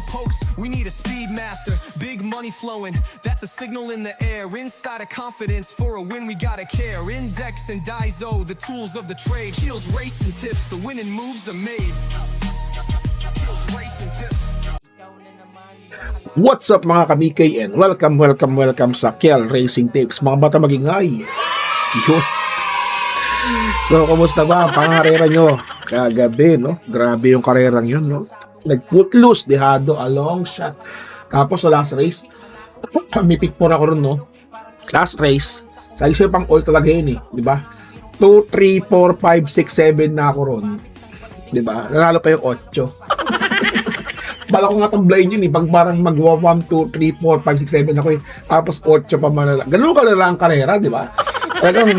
pokes, we need a speed master. Big money flowing, that's a signal in the air. Inside of confidence, for a win we gotta care. Index and Daiso, the tools of the trade. Heels, racing tips, the winning moves are made. Heels, racing tips. What's up mga ka-BK and welcome sa Kel Racing Tips. Mga bata magingay. Yun. So, kumusta ba ang pangarera nyo? Kagabi, no? Grabe yung karerang yun, no? Nag-put loose, dehado, a long shot. Tapos sa last race, may pick 4 ako ron, no? Last race, sa isip pang all talaga yun, eh. Diba? 2, 3, 4, 5, 6, 7 na ako ron. Diba? Nanalo pa yung 8. Bala ko nga tablayin yun, eh. Pag parang magwa 1, 2, 3, 4, 5, 6, 7 ako, eh. Tapos 8 pa malala. Ganun kalala ang karera, diba? Talagang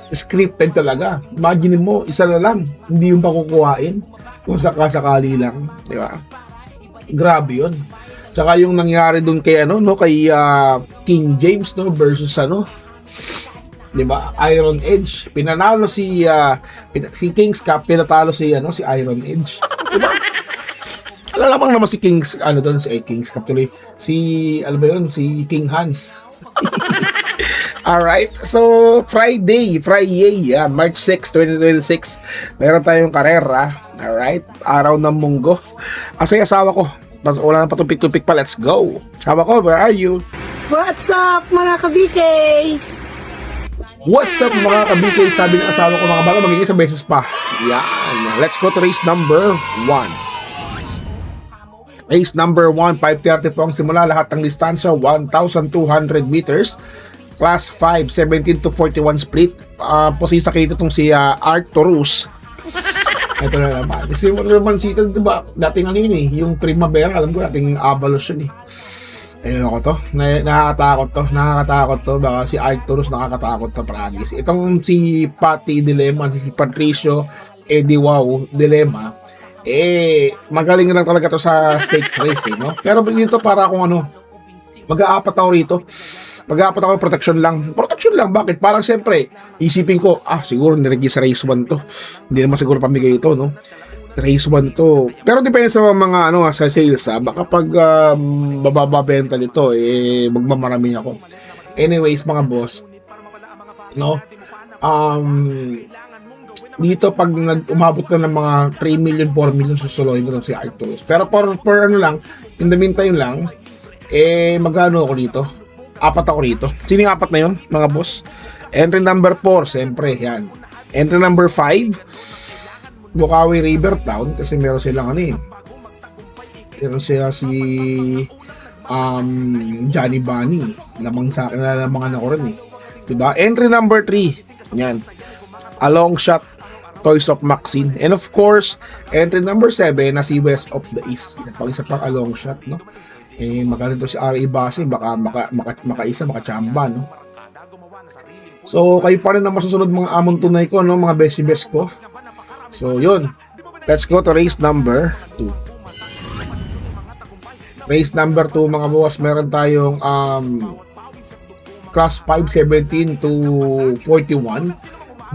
scripted talaga. Imagine mo, isa na lang, hindi yung pakukuhain kung sakasakali lang, di ba? Grabe yun. Tsaka yung nangyari dun kay kay King James, no, versus di ba? Iron Edge. Pinanalo si King's Cup, pinatalo si Iron Edge. Di ba? Alamang naman si King's King's Cup tuloy. Si King Hans. Alright, so Friday, March 6, 2026, meron tayong karera. Alright, araw ng munggo. Asay asawa ko, wala na patupik-tupik pa, let's go. Asawa ko, where are you? What's up mga ka-BK? What's up mga ka-BK? Sabi ng asawa ko, mga baka magiging isang beses pa. Yan, let's go to race number 1. Race number 1, 5:30 po ang simula, lahat ng distansya, 1,200 meters. Class 5, 17 to 41 split. Posisa kayo itong si Arcturus. Ito na naman. Kasi naman sito, diba? Dating yung Primavera, alam ko, dating Avalos yun eh. Ayun ako to. Nakakatakot to. Baka si Arcturus nakakatakot to, promise. Itong si Patty Dilemma, si Patricio Eddie Wow Dilemma, magaling lang talaga to sa stakes race, no? Pero dito para akong mag-aapat ako rito. Mag-aapat ako protection lang. Bakit? Parang siyempre, isipin ko, siguro niregi sa race 1 to. Hindi naman siguro pamigay ito, no? Race 1 to. Pero depende sa mga, sa sales, baka pag bababa benta nito, magmamarami ako. Anyways, mga boss, dito pag umabot na ng mga 3 million, 4 million, susuloyin ko si Arcturus. Pero for in the meantime lang, magano ako dito? 4 ako rito. Sino yung 4 na yun, mga boss? Entry number 4, siyempre, yan. Entry number 5, Bukawi River Town, kasi meron silang meron sila si Johnny Bunny. Lamang sa akin, nalamangan ako rin diba? Entry number 3, yan. A long shot, Toys of Maxine. And of course, entry number 7 na si West of the East. Yan, pang isa pang a long shot, no? Magaling to si R.A. Base, baka makaisa, makachamba, no? So, kayo pa rin ang masusunod mga amon tunay ko, no? Mga best ko. So, yun. Let's go to race number 2. Race number 2, mga boss, meron tayong class 5, 17 to 41.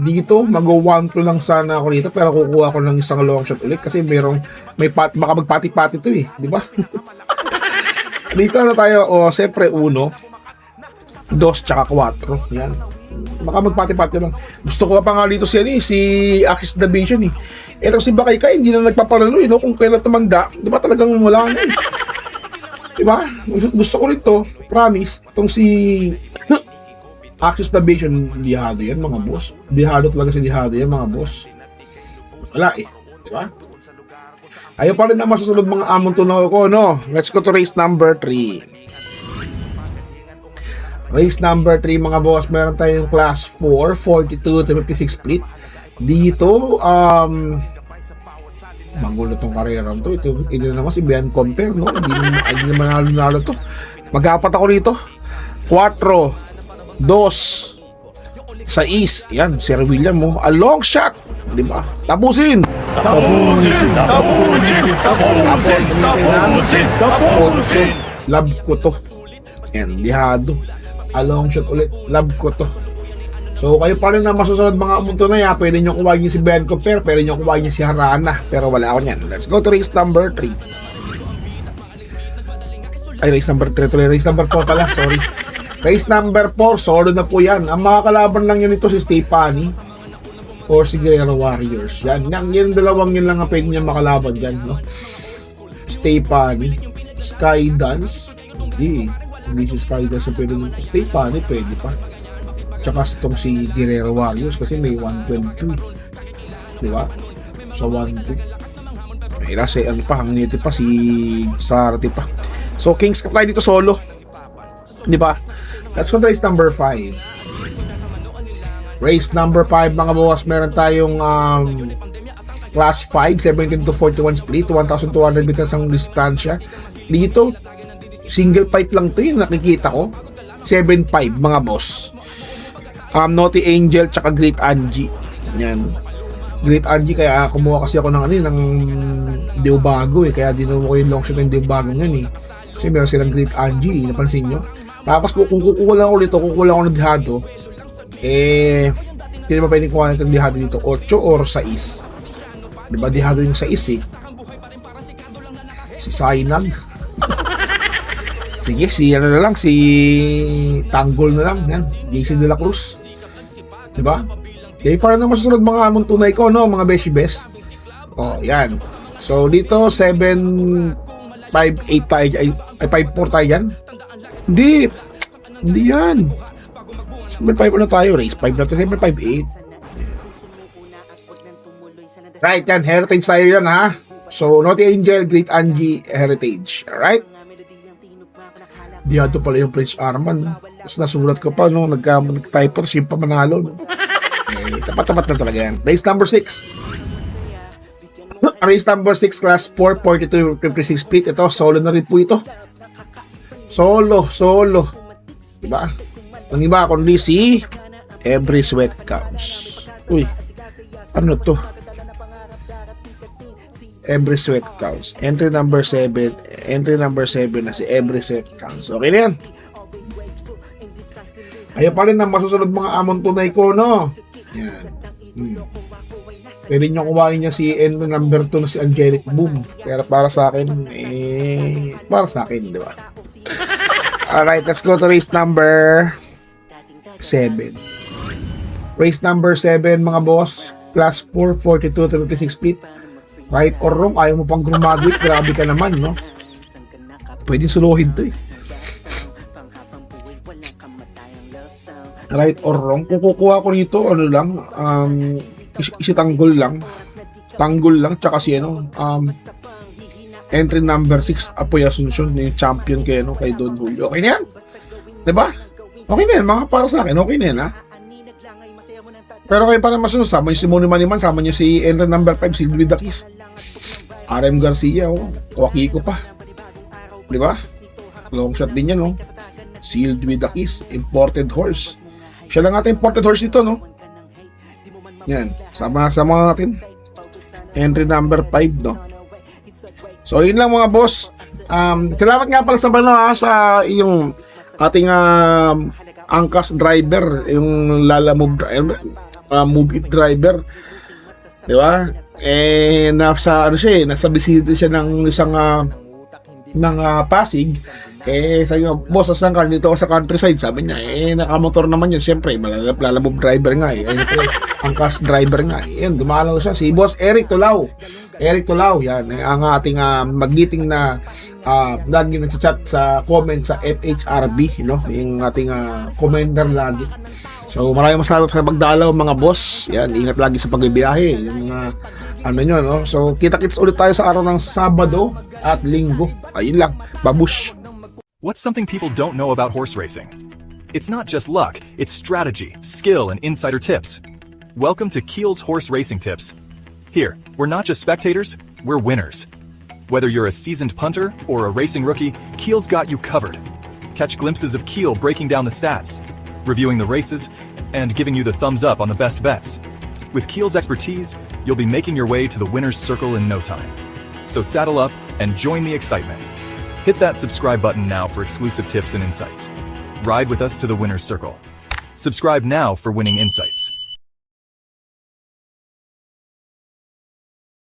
Dito, mag-1-2 lang sana ako dito, pero kukuha ko ng isang long shot ulit kasi baka magpati-pati to di ba? Dito tayo, siyempre 1, 2, tsaka 4. Yan. Baka magpati-pati lang. Gusto ko pa nga dito si Axis Division Ito si Bakay hindi na nagpapalalo kung kailan tumanda. Diba talagang wala na Diba? Gusto ko rito, promise, itong si Axis Division, dihado yan mga boss. Dihado talaga si dihado yan mga boss. Wala diba? Ayaw pa rin na masusunod mga amon tunaw ko, no? Let's go to race number 3. Race number 3, mga boss, meron tayong class 4, 42 to 56 split. Dito, magulo tong karera to. Ito naman si Ben Compare, no? Hindi naman nalo to. Mag-apat ako rito. 4, 2, 6. Yan, Sir William mo. A long shot. Diba? Tapusin. Love ko to. Yan, dihado. A long shot ulit. Love ko to. So, kayo pa rin na masusunod mga munto na yan. Pwede nyo kuwain nyo si Ben Compare. Pwede nyo kuwain nyo si Harana. Pero wala ako yan. Let's go to race number 3. Ay, race number 3 tuloy. Race number 4 pala, sorry. Race number 4, solo na po yan. Ang mga kalaban lang yan ito si Stefani or si Guerrero Warriors. Yan, yung dalawang yun lang ang pwede niya makalaban dyan, no? Stefani, Skydance, hindi si Skydance ang pwede nyo. Stefani, pwede pa. Tsaka itong si Guerrero Warriors kasi may 112. Diba? So, 1-2. May kasi ano pa, hanginiti pa, si Sarati pa. So, Kings Cup tayo dito solo. Diba? Let's go to race number 5. Race number 5 mga boss, meron tayong class 5, 17 to 41 split, 1,200 meters ang distansya. Dito, single fight lang to yung nakikita ko. 7-5 mga boss. Naughty Angel tsaka Great Angie. Yan. Great Angie, kaya kumuha kasi ako ng ng Deobago kaya dinumo ko yung long shot ng Deobago ngayon kasi meron silang Great Angie, napansin nyo. Tapos kung kukuha lang ako dito, kukuha lang ako ng Dihado, hindi ba pwedeng kuha ng Dihado dito, 8 or 6. Diba Dihado yung 6 si Sainag. Sige, si ano na lang, si Tanggol na lang, yan, JC De La Cruz. Diba? Okay, para na masusunod mga among tunay ko, no, mga beshi-best. Oh, yan. So, dito, 7-5-8 tayo, ay 5-4 tayo yan. Hindi yan. 7-5 na tayo, race 5 na tayo, 7-5-8. Right, yan, heritage tayo yan, ha? So, Naughty Angel, Great Angie, heritage. Alright? Dito pala yung Prince Arman. Tapos nasulat ko pa, no, nag-type siya pa manalo. No? Tapat-tapat na talaga yan. Race number 6. Race number 6, class 4, 42, 56 feet. Ito, solo na rin po ito. Solo. Diba? Ang iba, kundi si Every Sweat Counts. Uy, ano to? Every Sweat Counts. Entry number 7 na si Every Sweat Counts. Okay na yan. Ayaw pa rin ang masusunod mga amon tunay ko, no? Yan. Pwede nyo kumain niya si entry number 2 na si Angelic Boom. Pero para sa akin, di ba? Alright, let's go to race number 7. Race number 7, mga boss. Class 4, 42 to 56 feet. Right or wrong, ayaw mo pang graduate, grabe ka naman, no? Pwede suluhin to Right or wrong, kung kukuha ko nito, ano lang, isitanggol lang, tsaka si entry number 6, Apoy Asuncion, yung champion kay Don Julio. Okay na yan? Diba? Okay na yan, mga para sa akin, okay na yan, ha? Pero kayo pa na masunod, sama nyo si Moni Maniman, sama nyo si entry number 5, si Louis Dakis, RM Garcia, Wakiko pa. Diba? Long shot din yan, no? Sealed with the keys, imported horse. Siya lang natin imported horse dito, no? Yan, sama natin. Entry number 5, no? So, yun lang mga boss. Salamat nga pala sa sa yung ating angkas driver, yung Lala Move It driver. Diba? Nasa vicinity siya ng isang Pasig. Sabi niya, boss, asan ka? Dito ako sa countryside. Sabi niya, nakamotor naman yun. Siyempre, malalamog driver nga angkas driver nga. Dumalaw siya. Si Boss Eric Tolao, yan. Ang ating magiting na lagi nag-chat sa comment sa FHRB, no? Yung ating commander lagi. So, maraming masalamat sa pagdalaw, mga boss. Yan, ingat lagi sa pagbibiyahe. Yung nyo, no? So, kita-kits ulit tayo sa araw ng Sabado at Linggo. Ayun lang. Babush! What's something people don't know about horse racing? It's not just luck, it's strategy, skill, and insider tips. Welcome to Keel's Horse Racing Tips. Here, we're not just spectators, we're winners. Whether you're a seasoned punter or a racing rookie, Keel's got you covered. Catch glimpses of Keel breaking down the stats, reviewing the races, and giving you the thumbs up on the best bets. With Keel's expertise, you'll be making your way to the winner's circle in no time. So saddle up and join the excitement. Hit that subscribe button now for exclusive tips and insights. Ride with us to the winner's circle. Subscribe now for winning insights.